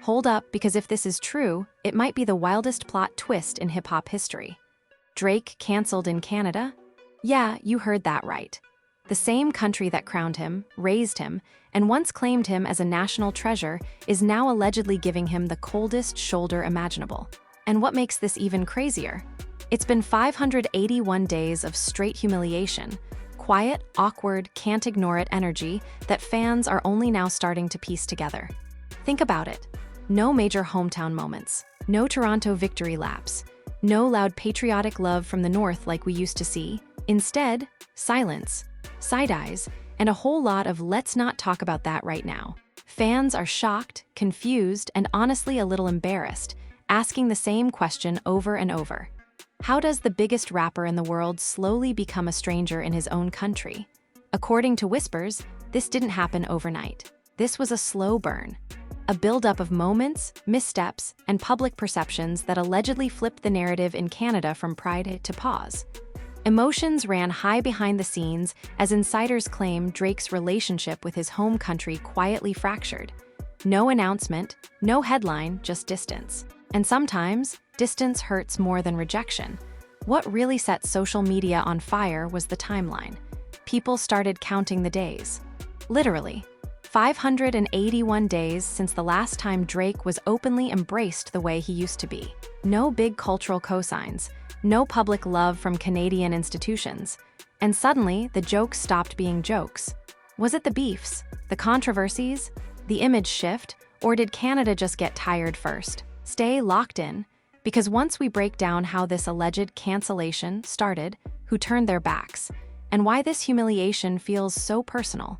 Hold up, because if this is true, it might be the wildest plot twist in hip-hop history. Drake canceled in Canada? Yeah, you heard that right. The same country that crowned him, raised him, and once claimed him as a national treasure is now allegedly giving him the coldest shoulder imaginable. And what makes this even crazier? It's been 581 days of straight humiliation, quiet, awkward, can't ignore it energy that fans are only now starting to piece together. Think about it. No major hometown moments, no Toronto victory laps, no loud patriotic love from the north like we used to see. Instead, silence, side eyes, and a whole lot of let's not talk about that right now. Fans are shocked, confused, and honestly a little embarrassed, asking the same question over and over. How does the biggest rapper in the world slowly become a stranger in his own country? According to whispers, this didn't happen overnight. This was a slow burn. A buildup of moments, missteps, and public perceptions that allegedly flipped the narrative in Canada from pride to pause. Emotions ran high behind the scenes as insiders claim Drake's relationship with his home country quietly fractured. No announcement, no headline, just distance. And sometimes, distance hurts more than rejection. What really set social media on fire was the timeline. People started counting the days. Literally. 581 days since the last time Drake was openly embraced the way he used to be. No big cultural cosigns, no public love from Canadian institutions. And suddenly, the jokes stopped being jokes. Was it the beefs, the controversies, the image shift, or did Canada just get tired first? Stay locked in, because once we break down how this alleged cancellation started, who turned their backs, and why this humiliation feels so personal,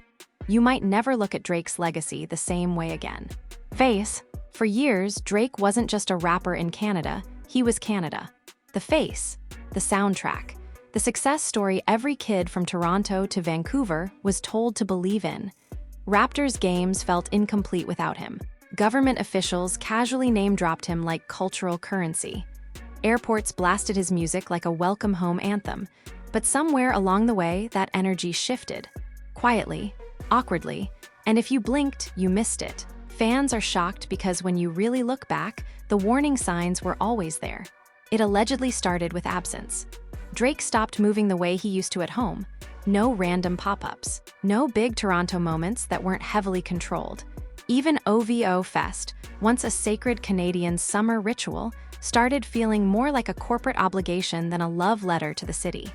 you might never look at Drake's legacy the same way again. Face. For years, Drake wasn't just a rapper in Canada, he was Canada. The face, the soundtrack, the success story every kid from Toronto to Vancouver was told to believe in. Raptors games felt incomplete without him. Government officials casually name-dropped him like cultural currency. Airports blasted his music like a welcome home anthem. But somewhere along the way, that energy shifted. Quietly, awkwardly, and if you blinked, you missed it. Fans are shocked because when you really look back, the warning signs were always there. It allegedly started with absence. Drake stopped moving the way he used to at home. No random pop-ups. No big Toronto moments that weren't heavily controlled. Even OVO Fest, once a sacred Canadian summer ritual, started feeling more like a corporate obligation than a love letter to the city.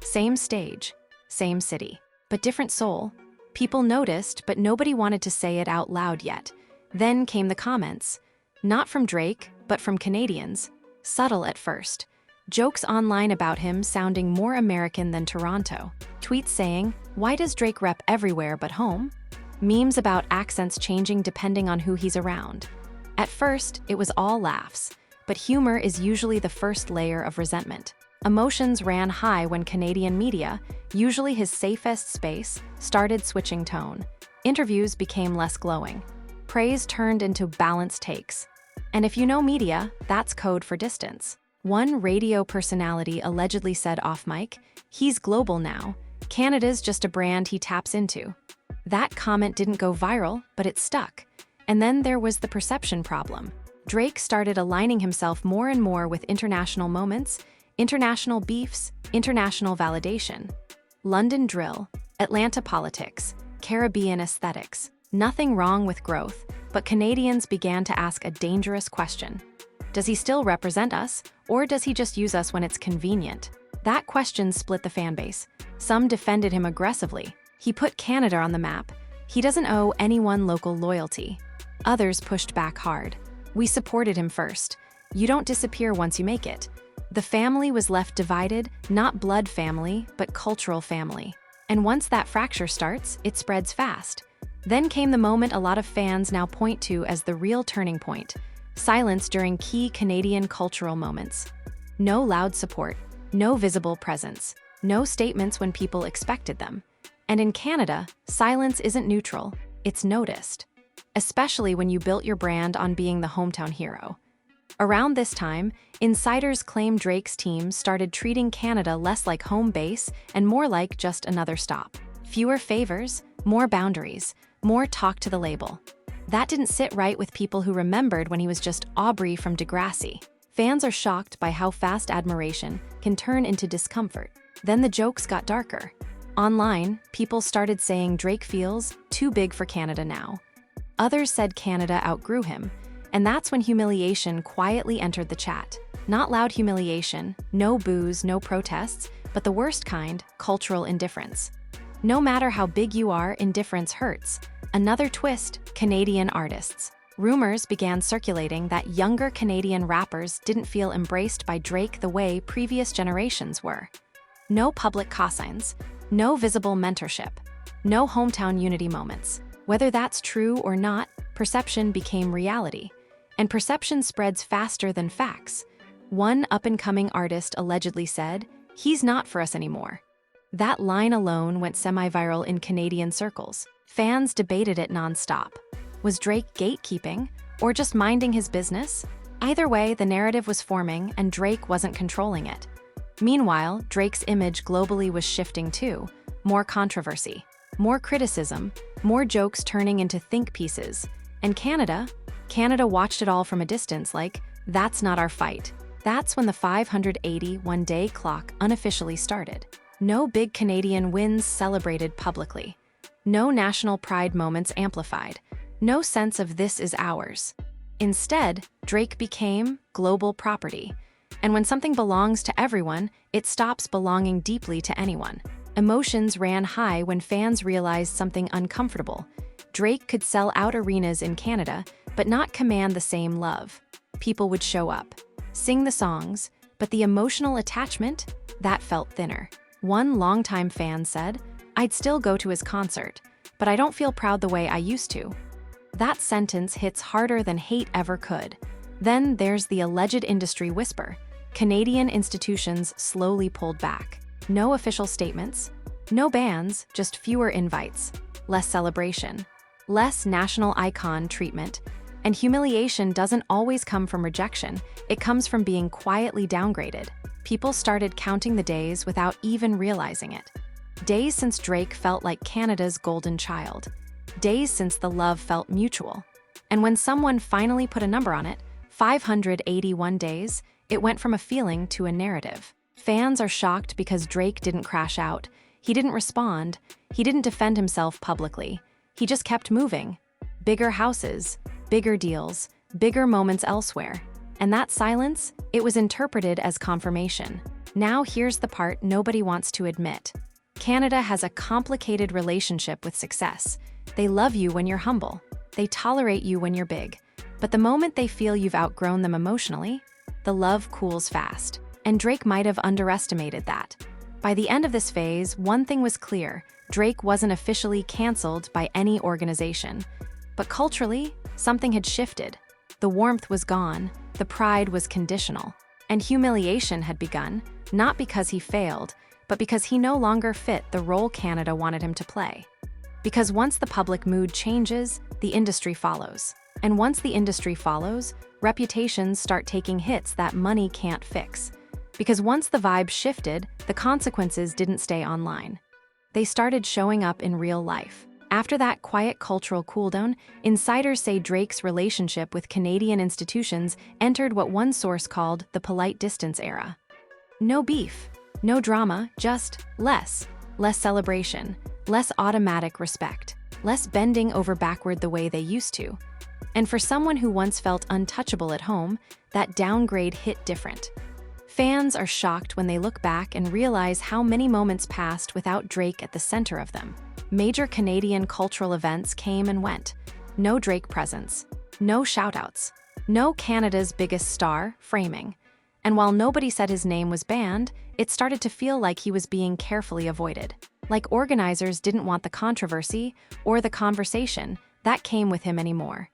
Same stage, same city, but different soul. People noticed, but nobody wanted to say it out loud yet. Then came the comments. Not from Drake, but from Canadians. Subtle at first. Jokes online about him sounding more American than Toronto. Tweets saying, "Why does Drake rep everywhere but home?" Memes about accents changing depending on who he's around. At first, it was all laughs, but humor is usually the first layer of resentment. Emotions ran high when Canadian media, usually his safest space, started switching tone. Interviews became less glowing. Praise turned into balanced takes. And if you know media, that's code for distance. One radio personality allegedly said off mic, "He's global now. Canada's just a brand he taps into." That comment didn't go viral, but it stuck. And then there was the perception problem. Drake started aligning himself more and more with international moments, international beefs, international validation. London drill, Atlanta politics, Caribbean aesthetics. Nothing wrong with growth, but Canadians began to ask a dangerous question. Does he still represent us, or does he just use us when it's convenient? That question split the fanbase. Some defended him aggressively. He put Canada on the map. He doesn't owe anyone local loyalty. Others pushed back hard. We supported him first. You don't disappear once you make it. The family was left divided, not blood family, but cultural family. And once that fracture starts, it spreads fast. Then came the moment a lot of fans now point to as the real turning point. Silence during key Canadian cultural moments. No loud support, no visible presence, no statements when people expected them. And in Canada, silence isn't neutral, it's noticed. Especially when you built your brand on being the hometown hero. Around this time, insiders claim Drake's team started treating Canada less like home base and more like just another stop. Fewer favors, more boundaries, more talk to the label. That didn't sit right with people who remembered when he was just Aubrey from Degrassi. Fans are shocked by how fast admiration can turn into discomfort. Then the jokes got darker. Online, people started saying Drake feels too big for Canada now. Others said Canada outgrew him, and that's when humiliation quietly entered the chat. Not loud humiliation, no boos, no protests, but the worst kind, cultural indifference. No matter how big you are, indifference hurts. Another twist, Canadian artists. Rumors began circulating that younger Canadian rappers didn't feel embraced by Drake the way previous generations were. No public cosigns, no visible mentorship, no hometown unity moments. Whether that's true or not, perception became reality. And perception spreads faster than facts. One up-and-coming artist allegedly said, "He's not for us anymore." That line alone went semi-viral in Canadian circles. Fans debated it nonstop. Was Drake gatekeeping, or just minding his business? Either way, the narrative was forming, and Drake wasn't controlling it. Meanwhile, Drake's image globally was shifting too. More controversy, more criticism, more jokes turning into think pieces. And Canada watched it all from a distance like, that's not our fight. That's when the 581-day clock unofficially started. No big Canadian wins celebrated publicly. No national pride moments amplified. No sense of this is ours. Instead, Drake became global property. And when something belongs to everyone, it stops belonging deeply to anyone. Emotions ran high when fans realized something uncomfortable. Drake could sell out arenas in Canada, but not command the same love. People would show up, sing the songs, but the emotional attachment, that felt thinner. One longtime fan said, "I'd still go to his concert, but I don't feel proud the way I used to." That sentence hits harder than hate ever could. Then there's the alleged industry whisper. Canadian institutions slowly pulled back. No official statements, no bans, just fewer invites, less celebration, less national icon treatment. And humiliation doesn't always come from rejection, it comes from being quietly downgraded. People started counting the days without even realizing it. Days since Drake felt like Canada's golden child. Days since the love felt mutual. And when someone finally put a number on it, 581 days, it went from a feeling to a narrative. Fans are shocked because Drake didn't crash out. He didn't respond. He didn't defend himself publicly. He just kept moving. Bigger houses, bigger deals, bigger moments elsewhere. And that silence, it was interpreted as confirmation. Now here's the part nobody wants to admit. Canada has a complicated relationship with success. They love you when you're humble. They tolerate you when you're big. But the moment they feel you've outgrown them emotionally, the love cools fast. And Drake might have underestimated that. By the end of this phase, one thing was clear. Drake wasn't officially canceled by any organization. But culturally, something had shifted. The warmth was gone, the pride was conditional, and humiliation had begun, not because he failed, but because he no longer fit the role Canada wanted him to play. Because once the public mood changes, the industry follows. And once the industry follows, reputations start taking hits that money can't fix. Because once the vibe shifted, the consequences didn't stay online. They started showing up in real life. After that quiet cultural cooldown, insiders say Drake's relationship with Canadian institutions entered what one source called the polite distance era. No beef, no drama, just less celebration, less automatic respect, less bending over backward the way they used to. And for someone who once felt untouchable at home, that downgrade hit different. Fans are shocked when they look back and realize how many moments passed without Drake at the center of them. Major Canadian cultural events came and went. No Drake presence, no shoutouts, no Canada's biggest star framing. And while nobody said his name was banned, it started to feel like he was being carefully avoided. Like organizers didn't want the controversy or the conversation that came with him anymore.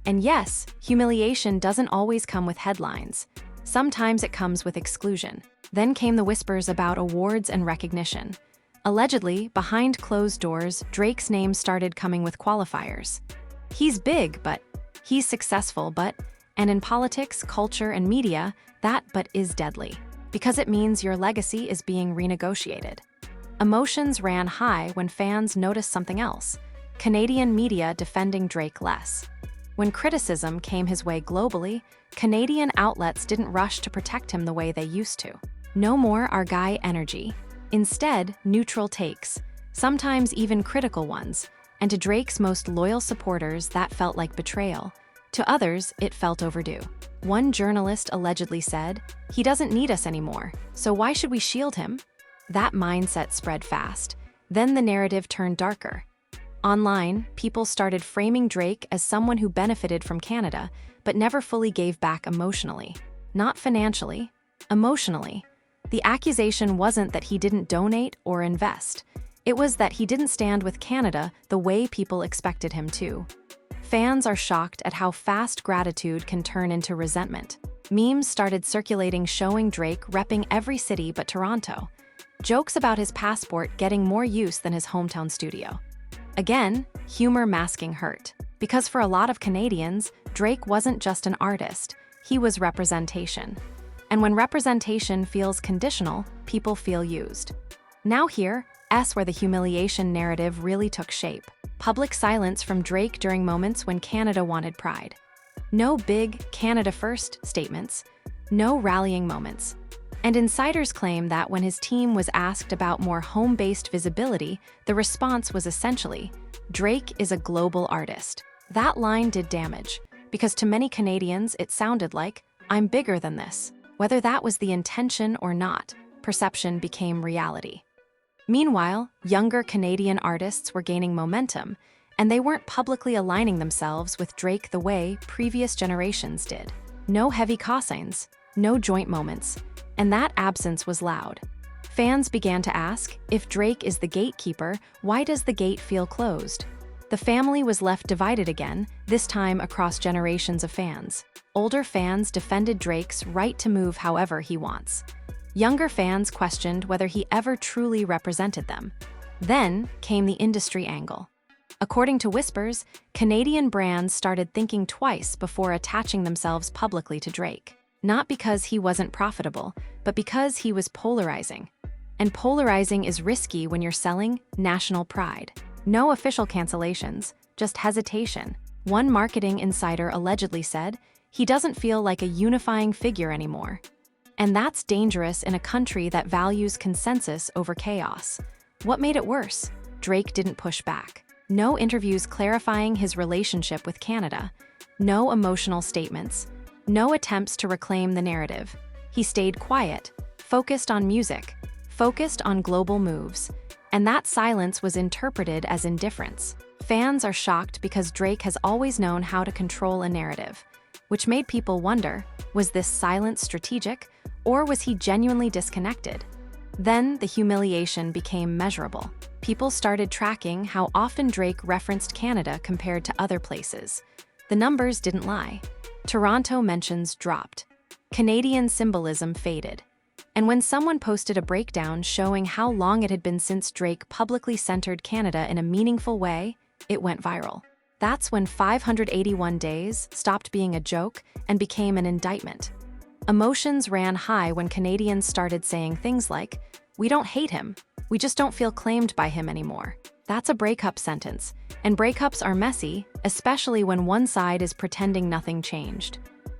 And yes, humiliation doesn't always come with headlines. Sometimes it comes with exclusion. Then came the whispers about awards and recognition. Allegedly, behind closed doors, Drake's name started coming with qualifiers. He's big, but he's successful, but, and in politics, culture, and media, that but is deadly, because it means your legacy is being renegotiated. Emotions ran high when fans noticed something else. Canadian media defending Drake less. When criticism came his way globally, Canadian outlets didn't rush to protect him the way they used to. No more our guy energy. Instead, neutral takes, sometimes even critical ones, and to Drake's most loyal supporters that felt like betrayal. To others, it felt overdue. One journalist allegedly said, "He doesn't need us anymore, so why should we shield him?" That mindset spread fast. Then the narrative turned darker. Online, people started framing Drake as someone who benefited from Canada, but never fully gave back emotionally. Not financially, emotionally. The accusation wasn't that he didn't donate or invest. It was that he didn't stand with Canada the way people expected him to. Fans are shocked at how fast gratitude can turn into resentment. Memes started circulating showing Drake repping every city but Toronto. Jokes about his passport getting more use than his hometown studio. Again, humor masking hurt. Because for a lot of Canadians, Drake wasn't just an artist, he was representation. And when representation feels conditional, people feel used. Now here's where the humiliation narrative really took shape. Public silence from Drake during moments when Canada wanted pride. No big Canada first statements, no rallying moments. And insiders claim that when his team was asked about more home-based visibility, the response was essentially, "Drake is a global artist." That line did damage, because to many Canadians it sounded like, "I'm bigger than this." Whether that was the intention or not, perception became reality. Meanwhile, younger Canadian artists were gaining momentum, and they weren't publicly aligning themselves with Drake the way previous generations did. No heavy cosigns, no joint moments, and that absence was loud. Fans began to ask, if Drake is the gatekeeper, why does the gate feel closed? The family was left divided again, this time across generations of fans. Older fans defended Drake's right to move however he wants. Younger fans questioned whether he ever truly represented them. Then came the industry angle. According to whispers, Canadian brands started thinking twice before attaching themselves publicly to Drake. Not because he wasn't profitable, but because he was polarizing. And polarizing is risky when you're selling national pride. No official cancellations, just hesitation. One marketing insider allegedly said, "He doesn't feel like a unifying figure anymore." And that's dangerous in a country that values consensus over chaos. What made it worse? Drake didn't push back. No interviews clarifying his relationship with Canada. No emotional statements. No attempts to reclaim the narrative. He stayed quiet, focused on music, focused on global moves. And that silence was interpreted as indifference. Fans are shocked because Drake has always known how to control a narrative, which made people wonder, was this silence strategic, or was he genuinely disconnected? Then the humiliation became measurable. People started tracking how often Drake referenced Canada compared to other places. The numbers didn't lie. Toronto mentions dropped. Canadian symbolism faded. And when someone posted a breakdown showing how long it had been since Drake publicly centered Canada in a meaningful way, it went viral. That's when 581 days stopped being a joke and became an indictment. Emotions ran high when Canadians started saying things like, "We don't hate him, we just don't feel claimed by him anymore." That's a breakup sentence, and breakups are messy, especially when one side is pretending nothing changed.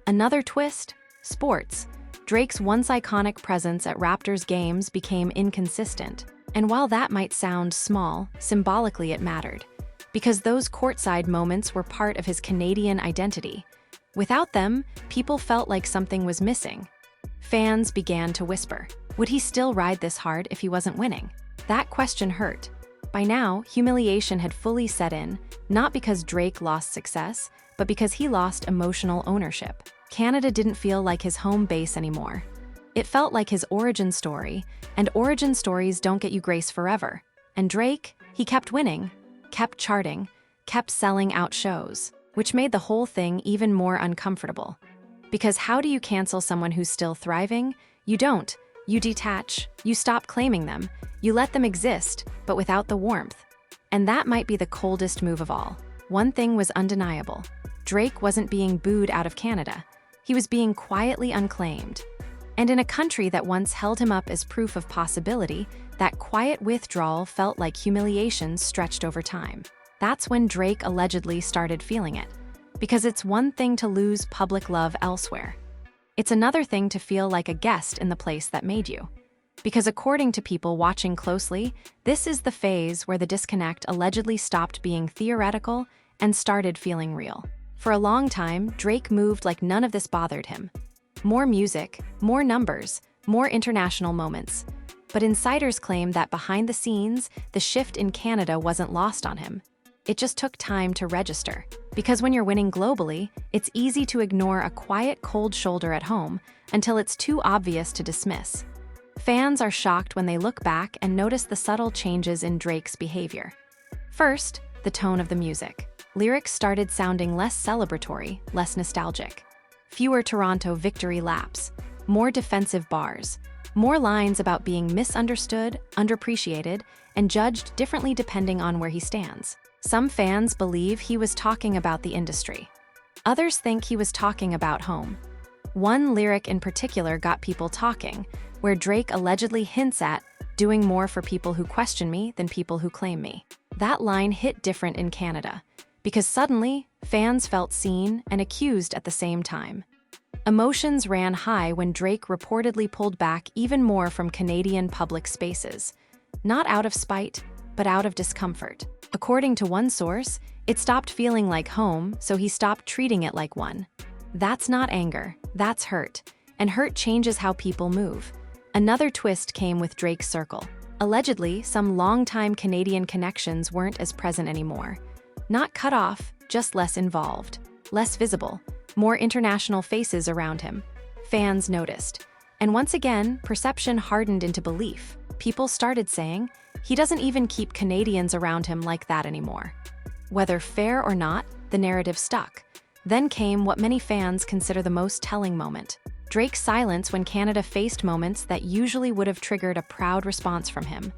Another twist? Sports. Drake's once iconic presence at Raptors games became inconsistent. And while that might sound small, symbolically it mattered. Because those courtside moments were part of his Canadian identity. Without them, people felt like something was missing. Fans began to whisper, would he still ride this hard if he wasn't winning? That question hurt. By now, humiliation had fully set in, not because Drake lost success, but because he lost emotional ownership. Canada didn't feel like his home base anymore. It felt like his origin story, and origin stories don't get you grace forever. And Drake, he kept winning, kept charting, kept selling out shows, which made the whole thing even more uncomfortable. Because how do you cancel someone who's still thriving? You don't. You detach, you stop claiming them, you let them exist, but without the warmth. And that might be the coldest move of all. One thing was undeniable. Drake wasn't being booed out of Canada. He was being quietly unclaimed. And in a country that once held him up as proof of possibility, that quiet withdrawal felt like humiliation stretched over time. That's when Drake allegedly started feeling it. Because it's one thing to lose public love elsewhere. It's another thing to feel like a guest in the place that made you. Because according to people watching closely, this is the phase where the disconnect allegedly stopped being theoretical and started feeling real. For a long time, Drake moved like none of this bothered him. More music, more numbers, more international moments. But insiders claim that behind the scenes, the shift in Canada wasn't lost on him. It just took time to register. Because when you're winning globally, it's easy to ignore a quiet, cold shoulder at home until it's too obvious to dismiss. Fans are shocked when they look back and notice the subtle changes in Drake's behavior. First, the tone of the music. Lyrics started sounding less celebratory, less nostalgic. Fewer Toronto victory laps, more defensive bars, more lines about being misunderstood, underappreciated, and judged differently depending on where he stands. Some fans believe he was talking about the industry. Others think he was talking about home. One lyric in particular got people talking, where Drake allegedly hints at doing more for people who question me than people who claim me. That line hit different in Canada, because suddenly, fans felt seen and accused at the same time. Emotions ran high when Drake reportedly pulled back even more from Canadian public spaces. Not out of spite, but out of discomfort. According to one source, it stopped feeling like home, so he stopped treating it like one. That's not anger, that's hurt. And hurt changes how people move. Another twist came with Drake's circle. Allegedly, some longtime Canadian connections weren't as present anymore. Not cut off, just less involved, less visible, more international faces around him. Fans noticed. And once again, perception hardened into belief. People started saying, he doesn't even keep Canadians around him like that anymore. Whether fair or not, the narrative stuck. Then came what many fans consider the most telling moment. Drake's silence when Canada faced moments that usually would have triggered a proud response from him.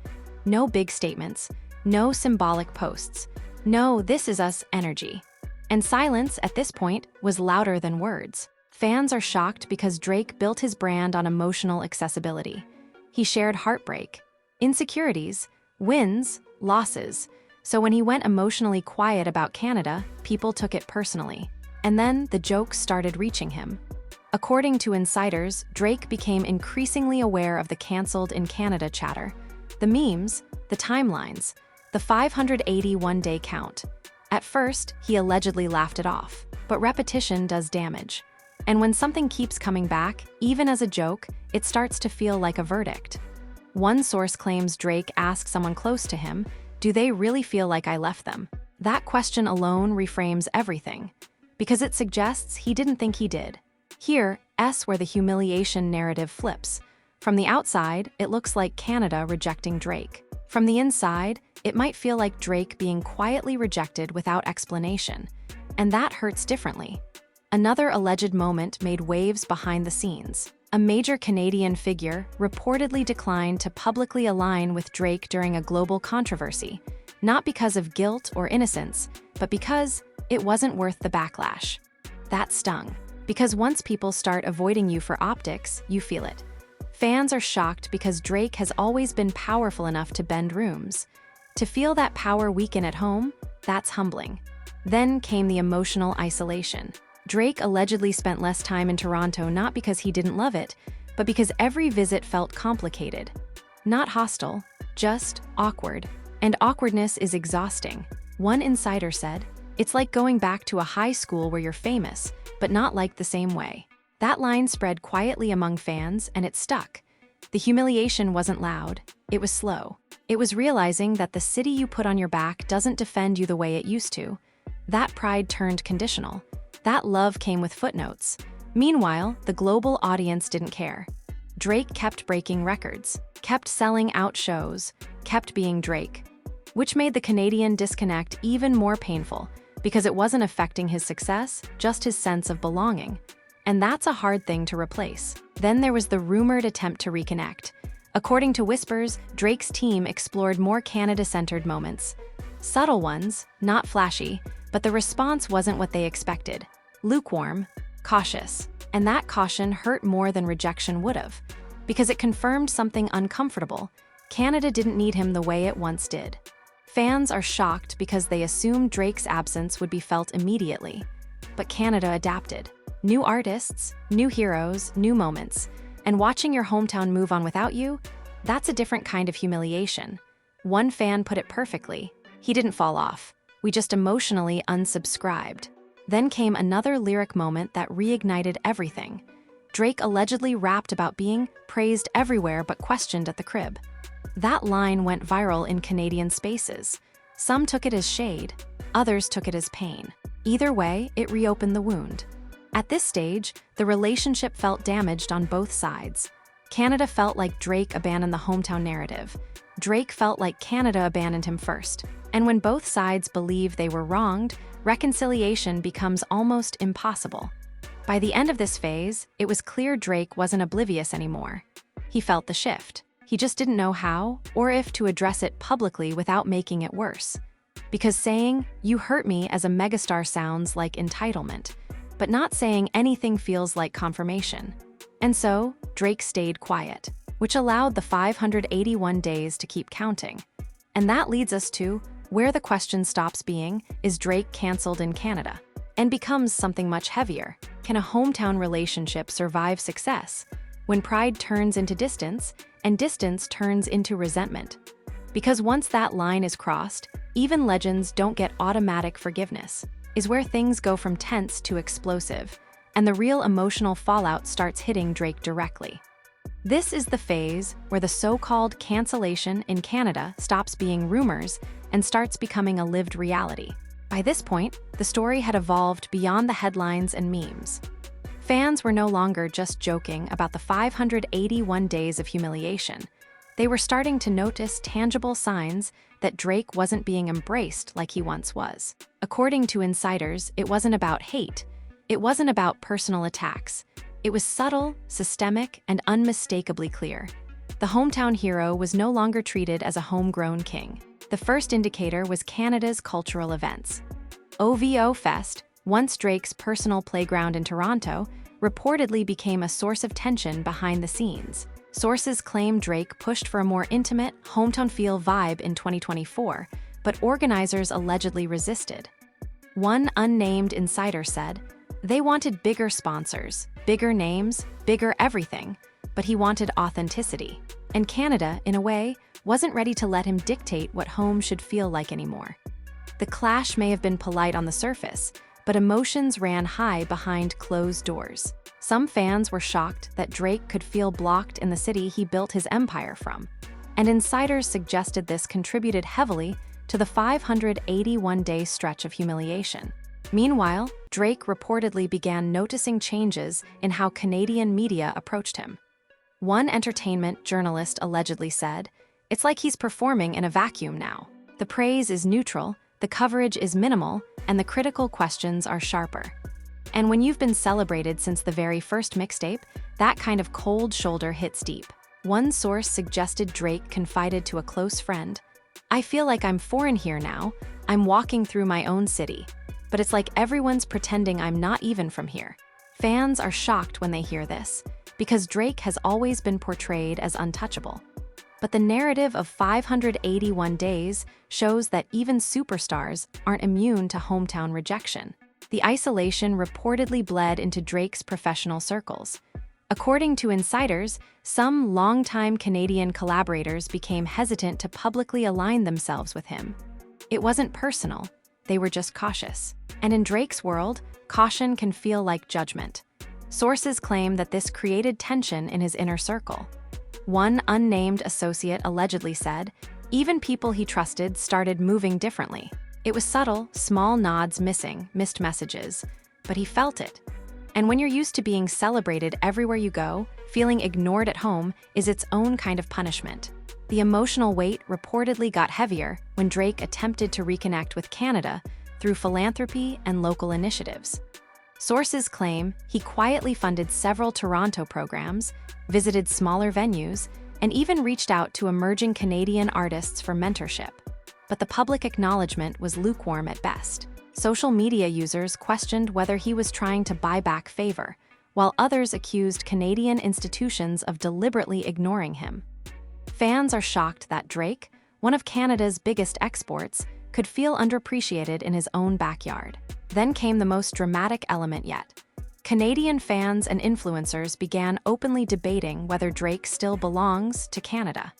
No big statements, no symbolic posts, no "this is us" energy. And silence, at this point, was louder than words. Fans are shocked because Drake built his brand on emotional accessibility. He shared heartbreak, insecurities, wins, losses. So when he went emotionally quiet about Canada, people took it personally. And then the jokes started reaching him. According to insiders, Drake became increasingly aware of the cancelled in Canada chatter. The memes, the timelines, the 581-day count. At first, he allegedly laughed it off, but repetition does damage. And when something keeps coming back, even as a joke, it starts to feel like a verdict. One source claims Drake asked someone close to him, "Do they really feel like I left them?" That question alone reframes everything, because it suggests he didn't think he did. Here's where the humiliation narrative flips. From the outside, it looks like Canada rejecting Drake. From the inside, it might feel like Drake being quietly rejected without explanation. And that hurts differently. Another alleged moment made waves behind the scenes. A major Canadian figure reportedly declined to publicly align with Drake during a global controversy, not because of guilt or innocence, but because it wasn't worth the backlash. That stung. Because once people start avoiding you for optics, you feel it. Fans are shocked because Drake has always been powerful enough to bend rooms. To feel that power weaken at home, that's humbling. Then came the emotional isolation. Drake allegedly spent less time in Toronto not because he didn't love it, but because every visit felt complicated. Not hostile, just awkward. And awkwardness is exhausting. One insider said, "It's like going back to a high school where you're famous, but not liked the same way." That line spread quietly among fans, and it stuck. The humiliation wasn't loud, it was slow. It was realizing that the city you put on your back doesn't defend you the way it used to. That pride turned conditional. That love came with footnotes. Meanwhile, the global audience didn't care. Drake kept breaking records, kept selling out shows, kept being Drake. Which made the Canadian disconnect even more painful, because it wasn't affecting his success, just his sense of belonging. And that's a hard thing to replace. Then there was the rumored attempt to reconnect. According to whispers, Drake's team explored more Canada-centered moments. Subtle ones, not flashy, but the response wasn't what they expected. Lukewarm, cautious. And that caution hurt more than rejection would have, because it confirmed something uncomfortable. Canada didn't need him the way it once did. Fans are shocked because they assume Drake's absence would be felt immediately. But Canada adapted. New artists, new heroes, new moments. And watching your hometown move on without you, that's a different kind of humiliation. One fan put it perfectly. He didn't fall off. We just emotionally unsubscribed. Then came another lyric moment that reignited everything. Drake allegedly rapped about being praised everywhere but questioned at the crib. That line went viral in Canadian spaces. Some took it as shade, others took it as pain. Either way, it reopened the wound. At this stage, the relationship felt damaged on both sides. Canada felt like Drake abandoned the hometown narrative. Drake felt like Canada abandoned him first. And when both sides believe they were wronged, reconciliation becomes almost impossible. By the end of this phase, it was clear Drake wasn't oblivious anymore. He felt the shift. He just didn't know how or if to address it publicly without making it worse. Because saying, "You hurt me" as a megastar sounds like entitlement, but not saying anything feels like confirmation. And so, Drake stayed quiet, which allowed the 581 days to keep counting. And that leads us to where the question stops being, is Drake canceled in Canada? And becomes something much heavier. Can a hometown relationship survive success when pride turns into distance and distance turns into resentment? Because once that line is crossed, even legends don't get automatic forgiveness, is where things go from tense to explosive, and the real emotional fallout starts hitting Drake directly. This is the phase where the so-called cancellation in Canada stops being rumors and starts becoming a lived reality. By this point, the story had evolved beyond the headlines and memes. Fans were no longer just joking about the 581 days of humiliation. They were starting to notice tangible signs that Drake wasn't being embraced like he once was. According to insiders, it wasn't about hate. It wasn't about personal attacks. It was subtle, systemic, and unmistakably clear. The hometown hero was no longer treated as a homegrown king. The first indicator was Canada's cultural events. OVO Fest, once Drake's personal playground in Toronto, reportedly became a source of tension behind the scenes. Sources claim Drake pushed for a more intimate, hometown feel vibe in 2024, but organizers allegedly resisted. One unnamed insider said, "They wanted bigger sponsors, bigger names, bigger everything, but he wanted authenticity." And Canada, in a way, wasn't ready to let him dictate what home should feel like anymore. The clash may have been polite on the surface, but emotions ran high behind closed doors. Some fans were shocked that Drake could feel blocked in the city he built his empire from, and insiders suggested this contributed heavily to the 581-day stretch of humiliation. Meanwhile, Drake reportedly began noticing changes in how Canadian media approached him. One entertainment journalist allegedly said, "It's like he's performing in a vacuum now. The praise is neutral, the coverage is minimal, and the critical questions are sharper." And when you've been celebrated since the very first mixtape, that kind of cold shoulder hits deep. One source suggested Drake confided to a close friend, "I feel like I'm foreign here now. I'm walking through my own city. But it's like everyone's pretending I'm not even from here." Fans are shocked when they hear this, because Drake has always been portrayed as untouchable. But the narrative of 581 days shows that even superstars aren't immune to hometown rejection. The isolation reportedly bled into Drake's professional circles. According to insiders, some longtime Canadian collaborators became hesitant to publicly align themselves with him. It wasn't personal, they were just cautious. And in Drake's world, caution can feel like judgment. Sources claim that this created tension in his inner circle. One unnamed associate allegedly said, "Even people he trusted started moving differently. It was subtle, small nods missing, missed messages, but he felt it." And when you're used to being celebrated everywhere you go, feeling ignored at home is its own kind of punishment. The emotional weight reportedly got heavier when Drake attempted to reconnect with Canada through philanthropy and local initiatives. Sources claim he quietly funded several Toronto programs, visited smaller venues, and even reached out to emerging Canadian artists for mentorship. But the public acknowledgement was lukewarm at best. Social media users questioned whether he was trying to buy back favor, while others accused Canadian institutions of deliberately ignoring him. Fans are shocked that Drake, one of Canada's biggest exports, could feel underappreciated in his own backyard. Then came the most dramatic element yet. Canadian fans and influencers began openly debating whether Drake still belongs to Canada.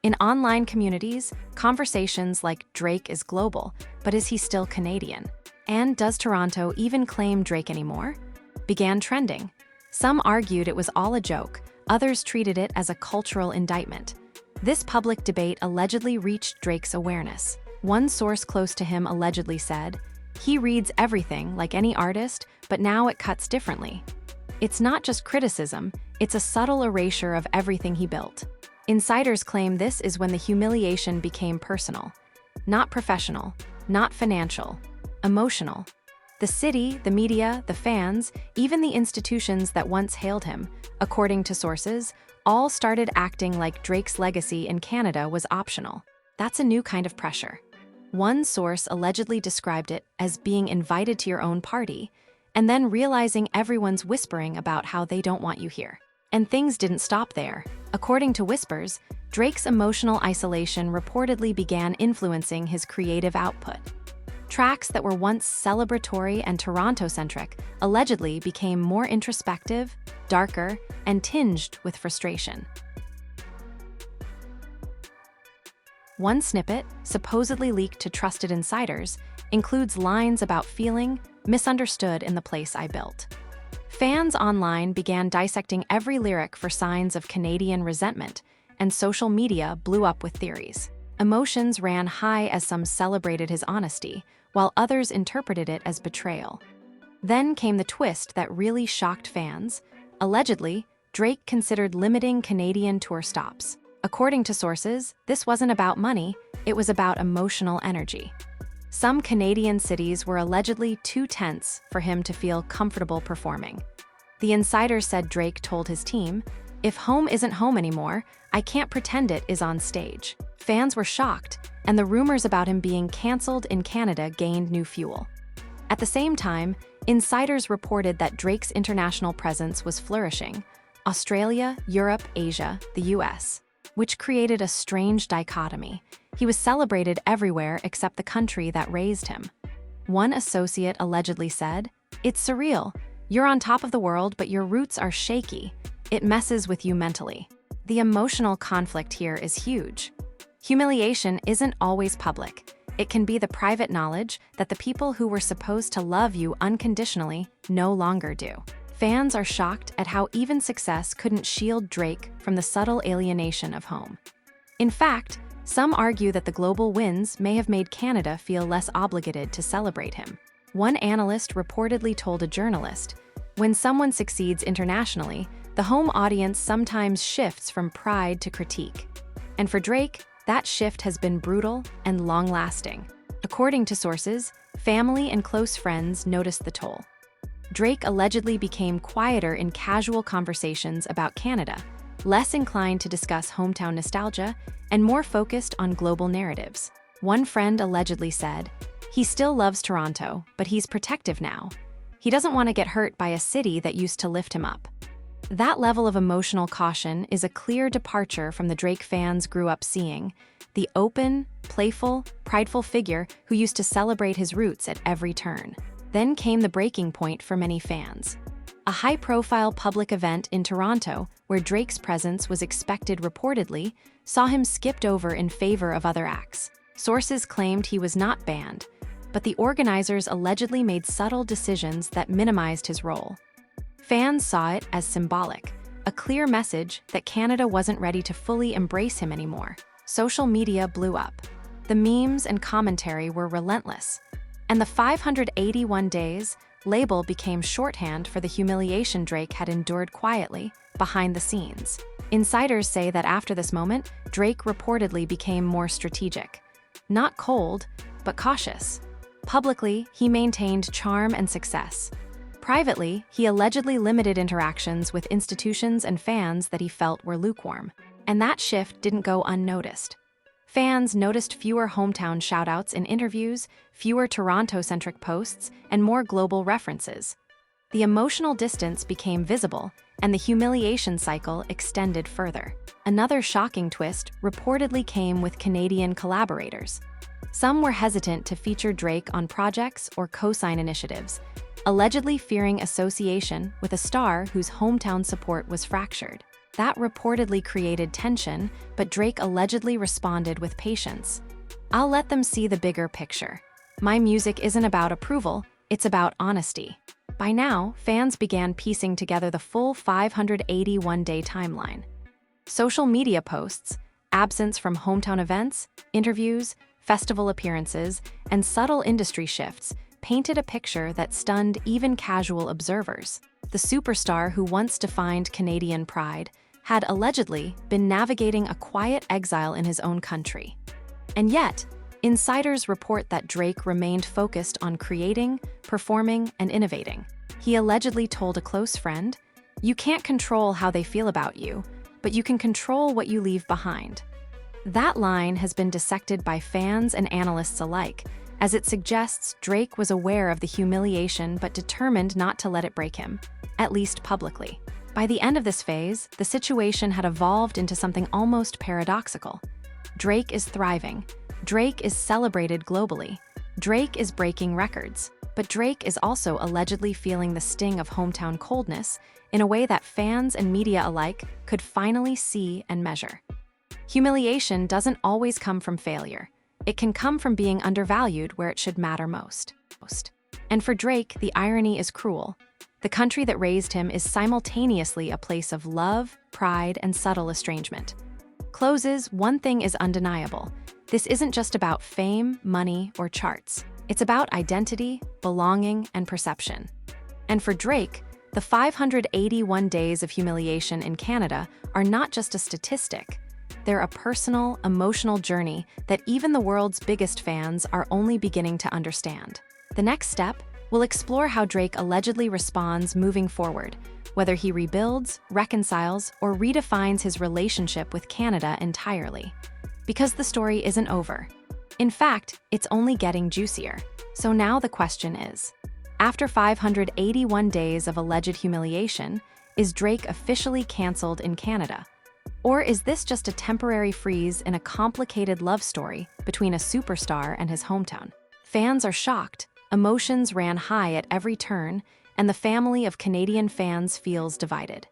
In online communities, conversations like "Drake is global, but is he still Canadian?" and "Does Toronto even claim Drake anymore?" began trending. Some argued it was all a joke, others treated it as a cultural indictment. This public debate allegedly reached Drake's awareness. One source close to him allegedly said, "He reads everything like any artist, but now it cuts differently." It's not just criticism, it's a subtle erasure of everything he built. Insiders claim this is when the humiliation became personal. Not professional, not financial, emotional. The city, the media, the fans, even the institutions that once hailed him, according to sources, all started acting like Drake's legacy in Canada was optional. That's a new kind of pressure. One source allegedly described it as being invited to your own party, and then realizing everyone's whispering about how they don't want you here. And things didn't stop there. According to whispers, Drake's emotional isolation reportedly began influencing his creative output. Tracks that were once celebratory and Toronto-centric allegedly became more introspective, darker, and tinged with frustration. One snippet, supposedly leaked to trusted insiders, includes lines about feeling misunderstood in the place I built. Fans online began dissecting every lyric for signs of Canadian resentment, and social media blew up with theories. Emotions ran high as some celebrated his honesty, while others interpreted it as betrayal. Then came the twist that really shocked fans. Allegedly, Drake considered limiting Canadian tour stops. According to sources, this wasn't about money, it was about emotional energy. Some Canadian cities were allegedly too tense for him to feel comfortable performing. The insider said Drake told his team, "If home isn't home anymore, I can't pretend it is on stage." Fans were shocked, and the rumors about him being cancelled in Canada gained new fuel. At the same time, insiders reported that Drake's international presence was flourishing: Australia, Europe, Asia, the US, which created a strange dichotomy. He was celebrated everywhere except the country that raised him. One associate allegedly said, "It's surreal. You're on top of the world, but your roots are shaky. It messes with you mentally." The emotional conflict here is huge. Humiliation isn't always public. It can be the private knowledge that the people who were supposed to love you unconditionally no longer do. Fans are shocked at how even success couldn't shield Drake from the subtle alienation of home. In fact, some argue that the global wins may have made Canada feel less obligated to celebrate him. One analyst reportedly told a journalist, "When someone succeeds internationally, the home audience sometimes shifts from pride to critique." And for Drake, that shift has been brutal and long-lasting. According to sources, family and close friends noticed the toll. Drake allegedly became quieter in casual conversations about Canada, less inclined to discuss hometown nostalgia, and more focused on global narratives. One friend allegedly said, "He still loves Toronto, but he's protective now. He doesn't want to get hurt by a city that used to lift him up." That level of emotional caution is a clear departure from the Drake fans grew up seeing: the open, playful, prideful figure who used to celebrate his roots at every turn. Then came the breaking point for many fans. A high-profile public event in Toronto, where Drake's presence was expected reportedly, saw him skipped over in favor of other acts. Sources claimed he was not banned, but the organizers allegedly made subtle decisions that minimized his role. Fans saw it as symbolic, a clear message that Canada wasn't ready to fully embrace him anymore. Social media blew up. The memes and commentary were relentless, and the 581 days label became shorthand for the humiliation Drake had endured quietly, behind the scenes. Insiders say that after this moment, Drake reportedly became more strategic. Not cold, but cautious. Publicly, he maintained charm and success. Privately, he allegedly limited interactions with institutions and fans that he felt were lukewarm. And that shift didn't go unnoticed. Fans noticed fewer hometown shoutouts in interviews, fewer Toronto-centric posts, and more global references. The emotional distance became visible, and the humiliation cycle extended further. Another shocking twist reportedly came with Canadian collaborators. Some were hesitant to feature Drake on projects or co-sign initiatives, allegedly fearing association with a star whose hometown support was fractured. That reportedly created tension, but Drake allegedly responded with patience. "I'll let them see the bigger picture. My music isn't about approval, it's about honesty." By now, fans began piecing together the full 581-day timeline. Social media posts, absence from hometown events, interviews, festival appearances, and subtle industry shifts painted a picture that stunned even casual observers. The superstar who once defined Canadian pride had allegedly been navigating a quiet exile in his own country. And yet, insiders report that Drake remained focused on creating, performing, and innovating. He allegedly told a close friend, "You can't control how they feel about you, but you can control what you leave behind." That line has been dissected by fans and analysts alike, as it suggests Drake was aware of the humiliation but determined not to let it break him, at least publicly. By the end of this phase, the situation had evolved into something almost paradoxical. Drake is thriving. Drake is celebrated globally. Drake is breaking records. But Drake is also allegedly feeling the sting of hometown coldness in a way that fans and media alike could finally see and measure. Humiliation doesn't always come from failure. It can come from being undervalued where it should matter most. And for Drake, the irony is cruel. The country that raised him is simultaneously a place of love, pride, and subtle estrangement. Closes, one thing is undeniable. This isn't just about fame, money, or charts. It's about identity, belonging, and perception. And for Drake, the 581 days of humiliation in Canada are not just a statistic. They're a personal, emotional journey that even the world's biggest fans are only beginning to understand. The next step, we'll explore how Drake allegedly responds moving forward, whether he rebuilds, reconciles, or redefines his relationship with Canada entirely. Because the story isn't over. In fact, it's only getting juicier. So now the question is, after 581 days of alleged humiliation, is Drake officially canceled in Canada? Or is this just a temporary freeze in a complicated love story between a superstar and his hometown? Fans are shocked, emotions ran high at every turn, and the family of Canadian fans feels divided.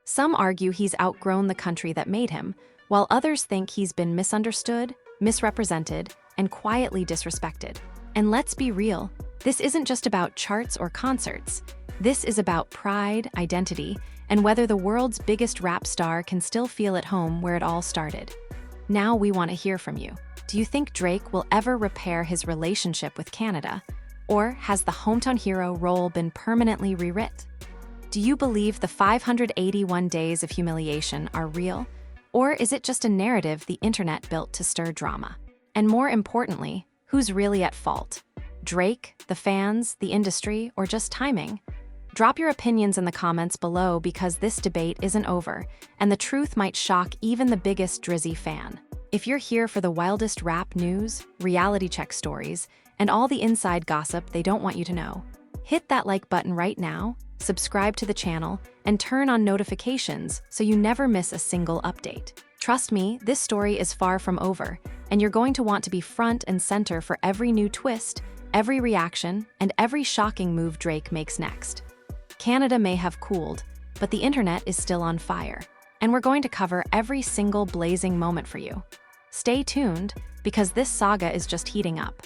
Some argue he's outgrown the country that made him, while others think he's been misunderstood, misrepresented, and quietly disrespected. And let's be real, this isn't just about charts or concerts. This is about pride, identity, and whether the world's biggest rap star can still feel at home where it all started. Now we want to hear from you. Do you think Drake will ever repair his relationship with Canada? Or has the hometown hero role been permanently rewritten? Do you believe the 581 days of humiliation are real? Or is it just a narrative the internet built to stir drama? And more importantly, who's really at fault? Drake, the fans, the industry, or just timing? Drop your opinions in the comments below because this debate isn't over, and the truth might shock even the biggest Drizzy fan. If you're here for the wildest rap news, reality check stories, and all the inside gossip they don't want you to know, hit that like button right now, subscribe to the channel, and turn on notifications so you never miss a single update. Trust me, this story is far from over, and you're going to want to be front and center for every new twist, every reaction, and every shocking move Drake makes next. Canada may have cooled, but the internet is still on fire, and we're going to cover every single blazing moment for you. Stay tuned, because this saga is just heating up.